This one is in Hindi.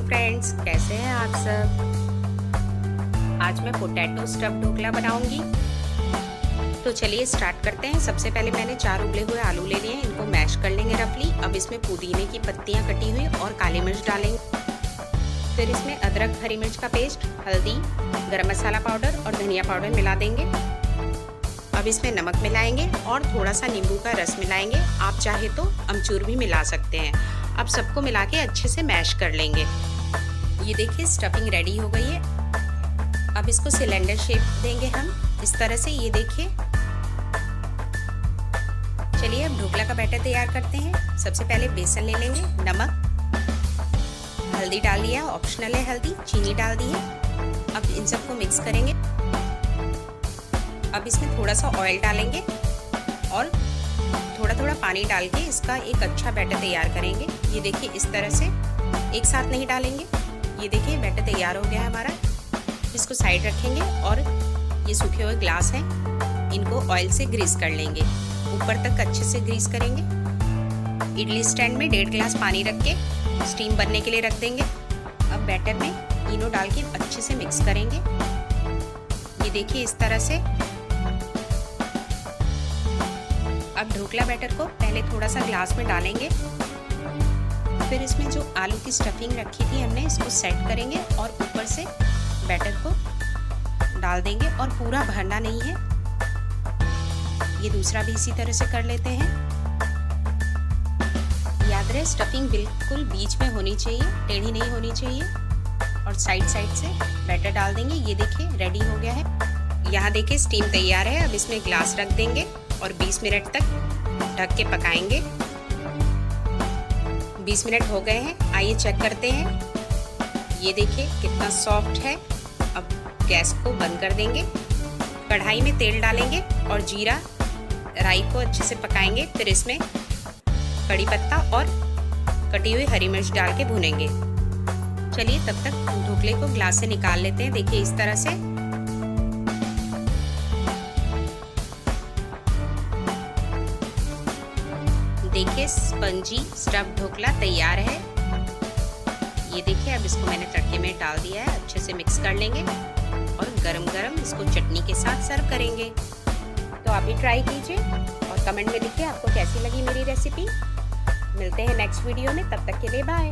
फ्रेंड्स, कैसे हैं आप सब। आज मैं पोटैटो स्टफ ढोकला बनाऊंगी। तो चलिए स्टार्ट करते हैं। सबसे पहले मैंने 4 उबले हुए आलू ले लिए हैं, इनको मैश कर लेंगे रफली। अब इसमें पुदीने की पत्तियां कटी हुई और काली मिर्च डालेंगे। फिर इसमें अदरक हरी मिर्च का पेस्ट, हल्दी, गरम मसाला पाउडर और धनिया पाउडर मिला देंगे। अब इसमें नमक मिलाएंगे और थोड़ा सा नींबू का रस मिलाएंगे। आप चाहे तो अमचूर भी मिला सकते हैं। अब सबको मिला के अच्छे से मैश कर लेंगे। ये देखिए स्टफिंग रेडी हो गई है। अब इसको सिलेंडर शेप देंगे हम इस तरह से। ये देखिए। चलिए अब ढोकला का बैटर तैयार करते हैं। सबसे पहले बेसन ले लेंगे, नमक, हल्दी डाल दिया, ऑप्शनल है हल्दी, चीनी डाल दी है। अब इन सबको मिक्स करेंगे। अब इसमें थोड़ा सा ऑयल डालेंगे और थोड़ा थोड़ा पानी डाल के इसका एक अच्छा बैटर तैयार करेंगे। ये देखिए इस तरह से, एक साथ नहीं डालेंगे। ये देखिए बैटर तैयार हो गया है हमारा। इसको साइड रखेंगे और ये सूखे हुए ग्लास हैं, इनको ऑयल से ग्रीस कर लेंगे। ऊपर तक अच्छे से ग्रीस करेंगे। इडली स्टैंड में 1.5 गिलास पानी रख के स्टीम बनने के लिए रख देंगे। अब बैटर में इनो डाल के अच्छे से मिक्स करेंगे। ये देखिए इस तरह से। अब ढोकला बैटर को पहले थोड़ा सा ग्लास में डालेंगे। फिर इसमें जो आलू की स्टफिंग रखी थी हमने, इसको सेट करेंगे और ऊपर से बैटर को डाल देंगे और पूरा भरना नहीं है। ये दूसरा भी इसी तरह से कर लेते हैं। याद रहे स्टफिंग बिल्कुल बीच में होनी चाहिए, टेढ़ी नहीं होनी चाहिए। और साइड साइड से बैटर डाल देंगे। ये देखिए रेडी हो गया है। यहाँ देखिए स्टीम तैयार है। अब इसमें ग्लास रख देंगे और 20 मिनट तक ढक के पकाएंगे। 20 मिनट हो गए हैं, आइए चेक करते हैं। ये देखिए कितना सॉफ्ट है। अब गैस को बंद कर देंगे। कढ़ाई में तेल डालेंगे और जीरा राई को अच्छे से पकाएंगे। फिर इसमें कड़ी पत्ता और कटी हुई हरी मिर्च डाल के भूनेंगे। चलिए तब तक ढोकले को ग्लास से निकाल लेते हैं। देखिए इस तरह से। देखिए स्पंजी स्टफ ढोकला तैयार है। ये देखिए अब इसको मैंने तड़के में डाल दिया है। अच्छे से मिक्स कर लेंगे और गरम गरम इसको चटनी के साथ सर्व करेंगे। तो आप भी ट्राई कीजिए और कमेंट में लिखिए आपको कैसी लगी मेरी रेसिपी। मिलते हैं नेक्स्ट वीडियो में, तब तक के लिए बाय।